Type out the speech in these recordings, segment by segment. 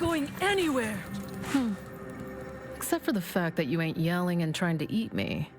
going anywhere! Except for the fact that you ain't yelling and trying to eat me.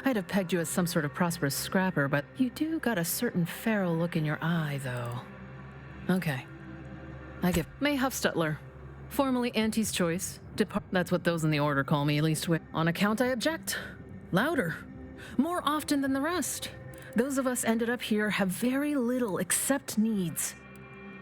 I'd have pegged you as some sort of prosperous scrapper, but you do got a certain feral look in your eye, though. Okay. I give May Huffstutler, formerly Auntie's Choice. That's what those in the order call me, at least. On account, I object. Louder. More often than the rest. Those of us ended up here have very little except needs.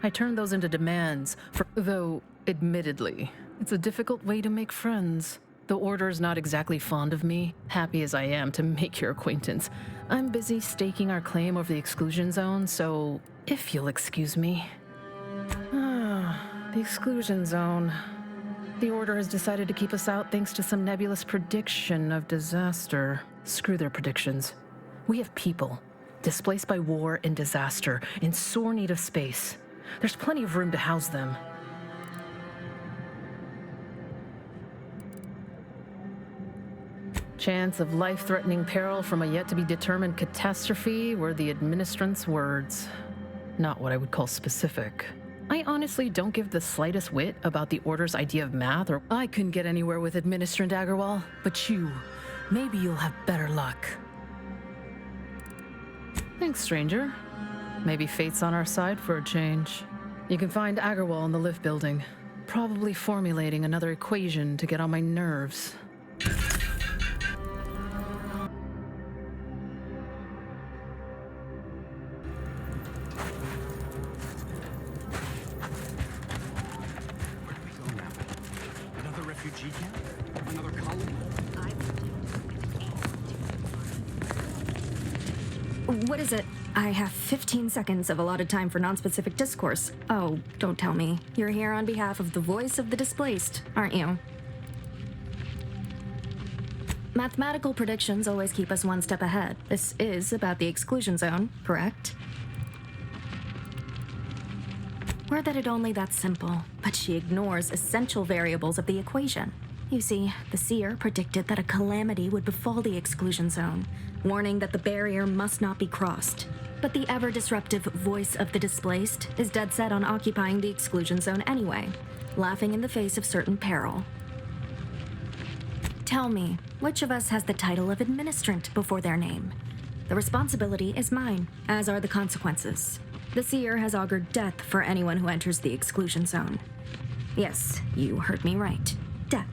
I turn those into demands, though, admittedly, it's a difficult way to make friends. The Order's not exactly fond of me, happy as I am to make your acquaintance. I'm busy staking our claim over the exclusion zone, so if you'll excuse me. The exclusion zone. The Order has decided to keep us out thanks to some nebulous prediction of disaster. Screw their predictions. We have people, displaced by war and disaster, in sore need of space. There's plenty of room to house them. Chance of life-threatening peril from a yet-to-be-determined catastrophe were the administrant's words. Not what I would call specific. I honestly don't give the slightest whit about the Order's idea of math, or I couldn't get anywhere with Administrator Agarwal, but maybe you'll have better luck. Thanks, stranger. Maybe fate's on our side for a change. You can find Agarwal in the lift building, probably formulating another equation to get on my nerves. What is it? I have 15 seconds of allotted time for non-specific discourse. Oh, don't tell me. You're here on behalf of the voice of the displaced, aren't you? Mathematical predictions always keep us one step ahead. This is about the exclusion zone, correct? Were that it only that simple, but she ignores essential variables of the equation. You see, the seer predicted that a calamity would befall the exclusion zone, warning that the barrier must not be crossed. But the ever-disruptive voice of the displaced is dead set on occupying the exclusion zone anyway, laughing in the face of certain peril. Tell me, which of us has the title of administrant before their name? The responsibility is mine, as are the consequences. The seer has augured death for anyone who enters the exclusion zone. Yes, you heard me right. Death.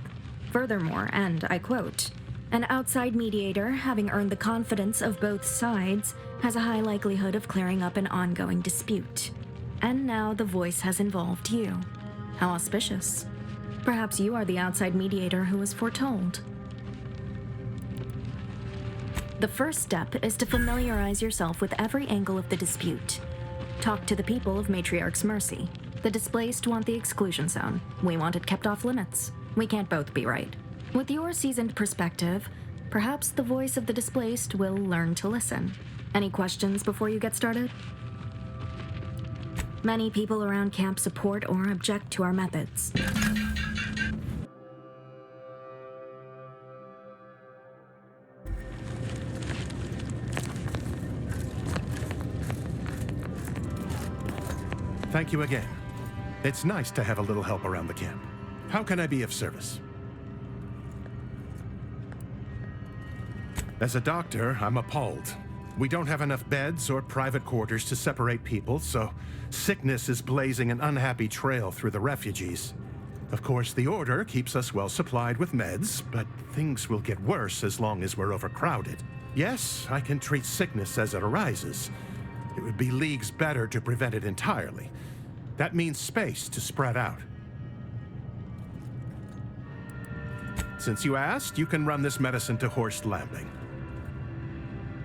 Furthermore, and I quote, "An outside mediator, having earned the confidence of both sides, has a high likelihood of clearing up an ongoing dispute." And now the voice has involved you. How auspicious. Perhaps you are the outside mediator who was foretold. The first step is to familiarize yourself with every angle of the dispute. Talk to the people of Matriarch's mercy. The displaced want the exclusion zone. We want it kept off limits. We can't both be right. With your seasoned perspective, perhaps the voice of the displaced will learn to listen. Any questions before you get started? Many people around camp support or object to our methods. Thank you again. It's nice to have a little help around the camp. How can I be of service? As a doctor, I'm appalled. We don't have enough beds or private quarters to separate people, so sickness is blazing an unhappy trail through the refugees. Of course, the Order keeps us well supplied with meds, but things will get worse as long as we're overcrowded. Yes, I can treat sickness as it arises. It would be leagues better to prevent it entirely. That means space to spread out. Since you asked, you can run this medicine to Horst Lambing.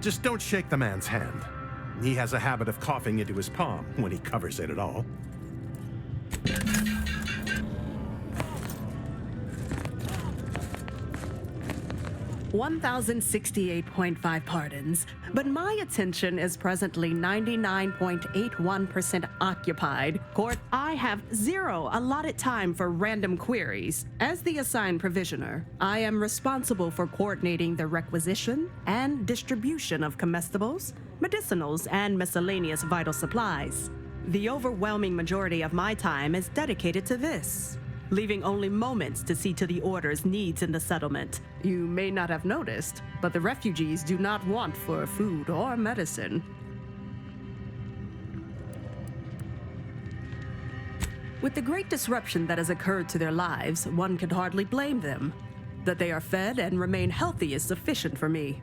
Just don't shake the man's hand. He has a habit of coughing into his palm when he covers it at all. 1,068.5 pardons, but my attention is presently 99.81% occupied. Court, I have 0 allotted time for random queries. As the assigned provisioner, I am responsible for coordinating the requisition and distribution of comestibles, medicinals, and miscellaneous vital supplies. The overwhelming majority of my time is dedicated to this. leaving only moments to see to the Order's needs in the settlement. You may not have noticed, but the refugees do not want for food or medicine. With the great disruption that has occurred to their lives, one can hardly blame them. That they are fed and remain healthy is sufficient for me.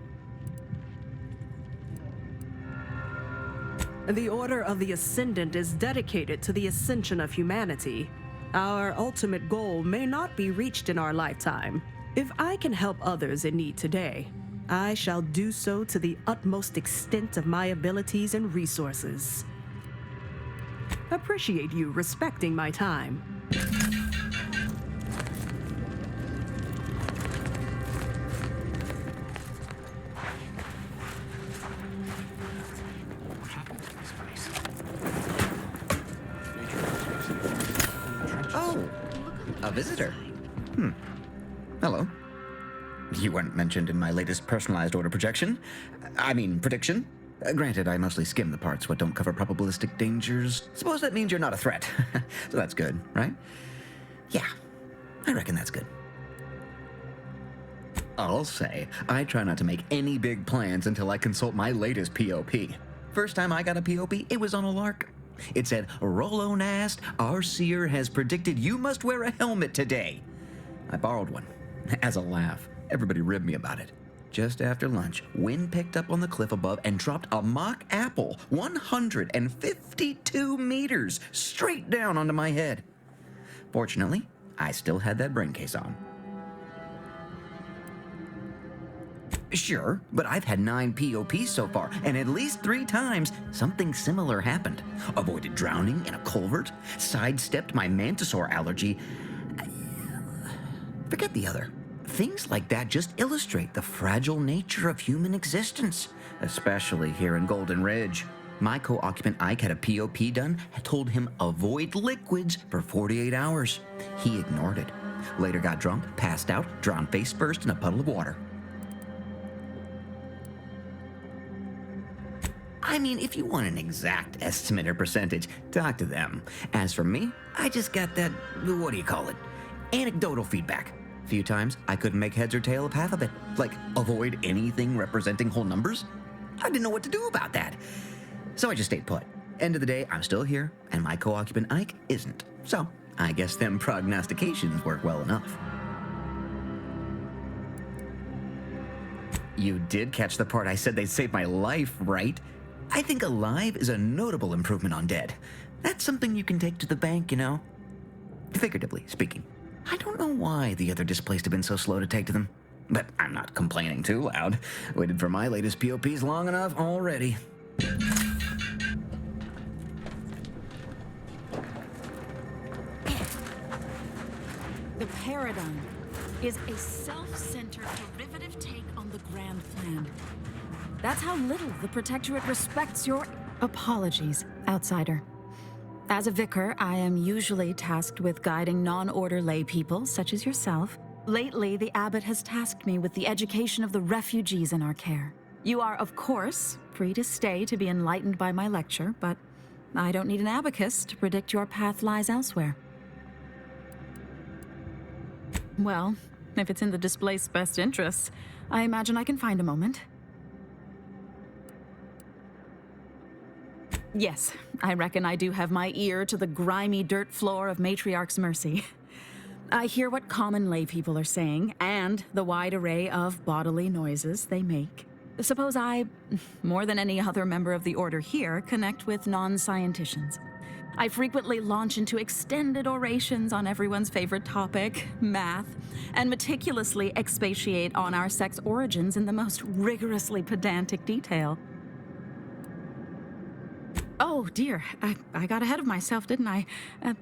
The Order of the Ascendant is dedicated to the ascension of humanity. Our ultimate goal may not be reached in our lifetime. If I can help others in need today, I shall do so to the utmost extent of my abilities and resources. Appreciate you respecting my time. Oh, a visitor. Hello. You weren't mentioned in my latest personalized order prediction. Granted, I mostly skim the parts what don't cover probabilistic dangers. Suppose that means you're not a threat. So that's good, right? Yeah, I reckon that's good. I'll say, I try not to make any big plans until I consult my latest POP. First time I got a POP, it was on a lark. It said, Rollo Nast, our seer has predicted you must wear a helmet today. I borrowed one, as a laugh. Everybody ribbed me about it. Just after lunch, wind picked up on the cliff above and dropped a mock apple 152 meters straight down onto my head. Fortunately, I still had that brain case on. Sure, but I've had 9 POPs so far, and at least 3 times something similar happened. Avoided drowning in a culvert, sidestepped my mantisaur allergy. Forget the other. Things like that just illustrate the fragile nature of human existence, especially here in Golden Ridge. My co-occupant Ike had a POP done, had told him avoid liquids for 48 hours. He ignored it. Later got drunk, passed out, drowned face first in a puddle of water. I mean, if you want an exact estimate or percentage, talk to them. As for me, I just got that, anecdotal feedback. A few times, I couldn't make heads or tail of half of it. Like, avoid anything representing whole numbers? I didn't know what to do about that. So I just stayed put. End of the day, I'm still here, and my co-occupant Ike isn't. So, I guess them prognostications work well enough. You did catch the part I said they'd save my life, right? I think alive is a notable improvement on dead. That's something you can take to the bank, you know? Figuratively speaking. I don't know why the other displaced have been so slow to take to them. But I'm not complaining too loud. Waited for my latest POPs long enough already. The paradigm is a self-centered derivative take on the grand plan. That's how little the Protectorate respects your apologies, outsider. As a vicar, I am usually tasked with guiding non-order lay people, such as yourself. Lately, the abbot has tasked me with the education of the refugees in our care. You are, of course, free to stay to be enlightened by my lecture, but I don't need an abacus to predict your path lies elsewhere. Well, if it's in the Displaced's best interests, I imagine I can find a moment. Yes, I reckon I do have my ear to the grimy dirt floor of Matriarch's mercy. I hear what common lay people are saying, and the wide array of bodily noises they make. Suppose I, more than any other member of the Order here, connect with non-scienticians. I frequently launch into extended orations on everyone's favorite topic, math, and meticulously expatiate on our sex origins in the most rigorously pedantic detail. Oh, dear. I got ahead of myself, didn't I?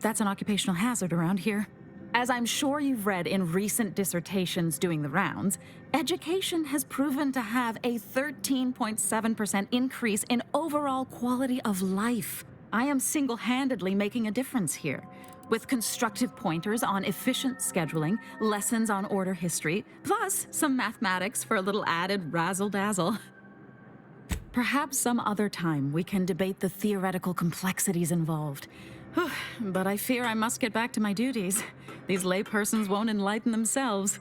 That's an occupational hazard around here. As I'm sure you've read in recent dissertations doing the rounds, education has proven to have a 13.7% increase in overall quality of life. I am single-handedly making a difference here, with constructive pointers on efficient scheduling, lessons on order history, plus some mathematics for a little added razzle-dazzle. Perhaps some other time we can debate the theoretical complexities involved. But I fear I must get back to my duties. These laypersons won't enlighten themselves.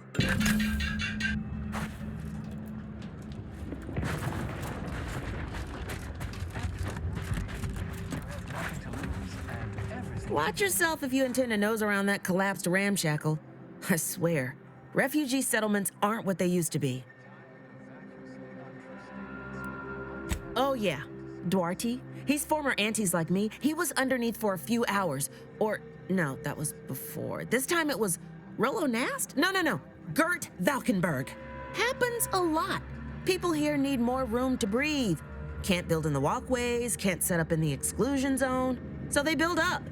Watch yourself if you intend to nose around that collapsed ramshackle. I swear, refugee settlements aren't what they used to be. Oh yeah, Duarte. He's former aunties like me. He was underneath for a few hours. Or, no, that was before. This time it was Rollo Nast? No. Gert Valkenburg. Happens a lot. People here need more room to breathe. Can't build in the walkways, can't set up in the exclusion zone. So they build up.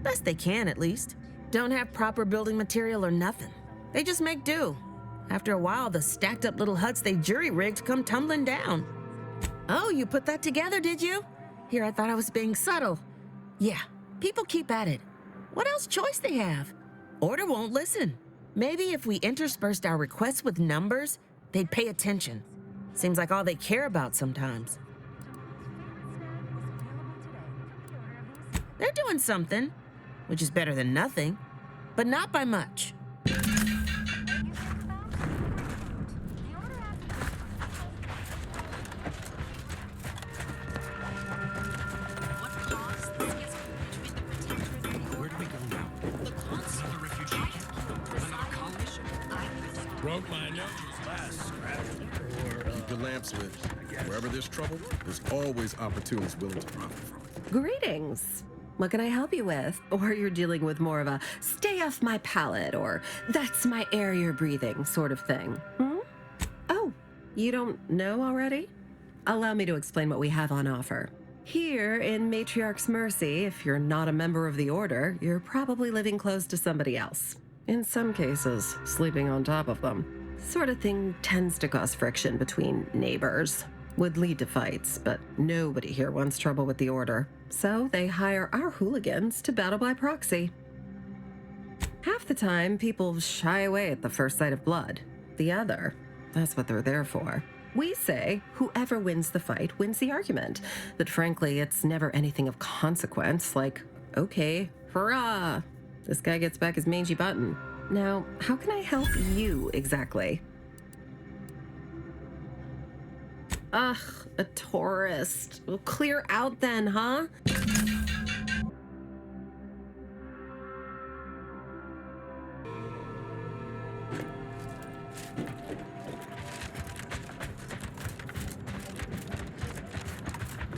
Best they can, at least. Don't have proper building material or nothing. They just make do. After a while, the stacked up little huts they jury-rigged come tumbling down. Oh, you put that together, did you? Here, I thought I was being subtle. Yeah, people keep at it. What else choice they have? Order won't listen. Maybe if we interspersed our requests with numbers, they'd pay attention. Seems like all they care about sometimes. They're doing something, which is better than nothing, but not by much. Broke my nose last scrap. Keep the lamps lit. Wherever there's trouble, there's always opportunists willing to profit from it. Greetings. What can I help you with? Or you're dealing with more of a stay off my palate or that's my air you're breathing sort of thing. Oh, you don't know already? Allow me to explain what we have on offer. Here in Matriarch's Mercy, if you're not a member of the Order, you're probably living close to somebody else. In some cases, sleeping on top of them. Sort of thing tends to cause friction between neighbors. Would lead to fights, but nobody here wants trouble with the Order. So they hire our hooligans to battle by proxy. Half the time, people shy away at the first sight of blood. The other, that's what they're there for. We say whoever wins the fight wins the argument. But frankly, it's never anything of consequence, like, okay, hurrah! This guy gets back his mangy button. Now, how can I help you exactly? Ugh, a tourist. Well, clear out then, huh?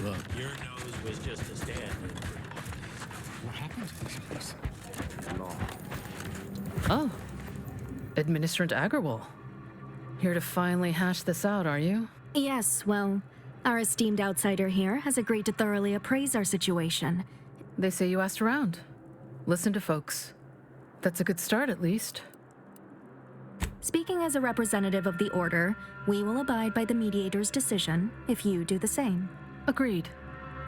Look, your nose was just a stand-in. What happened to this place? Oh, Administrator Agarwal. Here to finally hash this out, are you? Yes, well, our esteemed outsider here has agreed to thoroughly appraise our situation. They say you asked around. Listen to folks. That's a good start, at least. Speaking as a representative of the Order, we will abide by the Mediator's decision if you do the same. Agreed.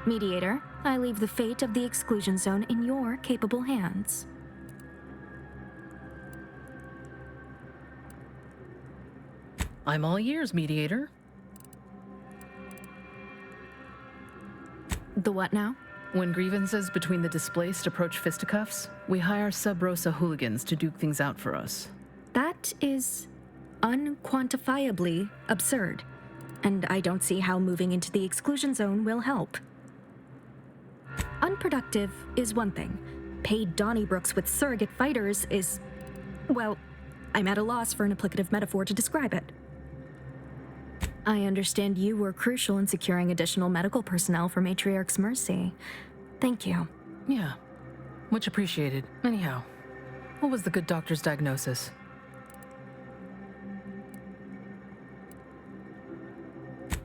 Mediator, I leave the fate of the exclusion zone in your capable hands. I'm all ears, Mediator. The what now? When grievances between the displaced approach fisticuffs, we hire sub-Rosa hooligans to duke things out for us. That is unquantifiably absurd, and I don't see how moving into the exclusion zone will help. Unproductive is one thing. Paid Donnybrooks with surrogate fighters is, well, I'm at a loss for an applicative metaphor to describe it. I understand you were crucial in securing additional medical personnel for Matriarch's Mercy. Thank you. Yeah, much appreciated. Anyhow, what was the good doctor's diagnosis?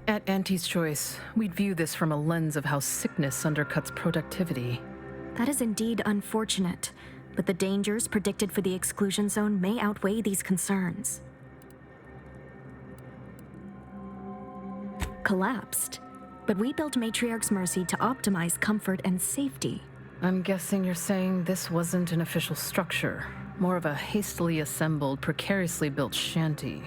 At Auntie's Choice, we'd view this from a lens of how sickness undercuts productivity. That is indeed unfortunate, but the dangers predicted for the exclusion zone may outweigh these concerns. Collapsed, but we built Matriarch's Mercy to optimize comfort and safety. I'm guessing you're saying this wasn't an official structure, more of a hastily assembled, precariously built shanty.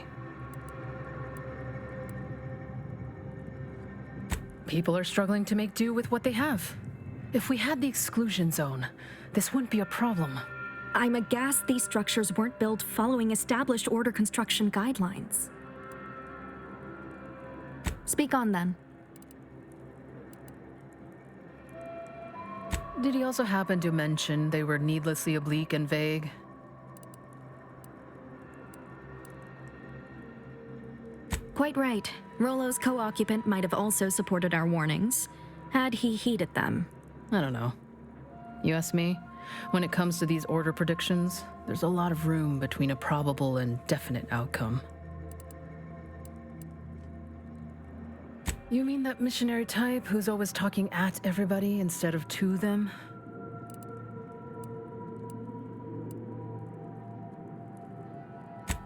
People are struggling to make do with what they have. If we had the exclusion zone, this wouldn't be a problem. I'm aghast these structures weren't built following established order construction guidelines. Speak on, then. Did he also happen to mention they were needlessly oblique and vague? Quite right. Rollo's co-occupant might have also supported our warnings, had he heeded them. I don't know. You ask me? When it comes to these order predictions, there's a lot of room between a probable and definite outcome. You mean that missionary type who's always talking at everybody instead of to them?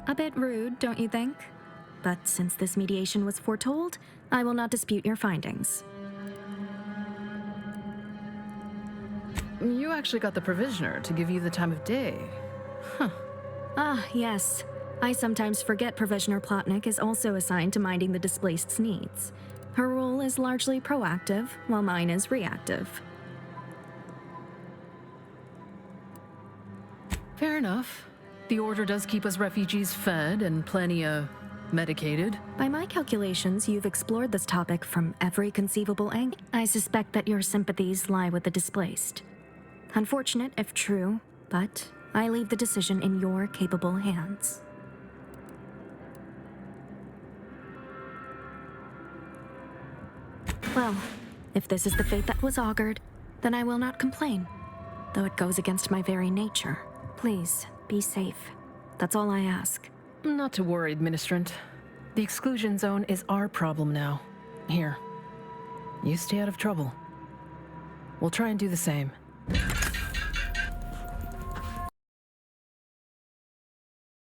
A bit rude, don't you think? But since this mediation was foretold, I will not dispute your findings. You actually got the Provisioner to give you the time of day. Huh. Ah, yes. I sometimes forget Provisioner Plotnick is also assigned to minding the Displaced's needs. Her role is largely proactive, while mine is reactive. Fair enough. The Order does keep us refugees fed and plenty, medicated. By my calculations, you've explored this topic from every conceivable angle. I suspect that your sympathies lie with the Displaced. Unfortunate if true, but I leave the decision in your capable hands. Well, if this is the fate that was augured, then I will not complain, though it goes against my very nature. Please, be safe. That's all I ask. Not to worry, Administrator. The exclusion zone is our problem now. Here. You stay out of trouble. We'll try and do the same.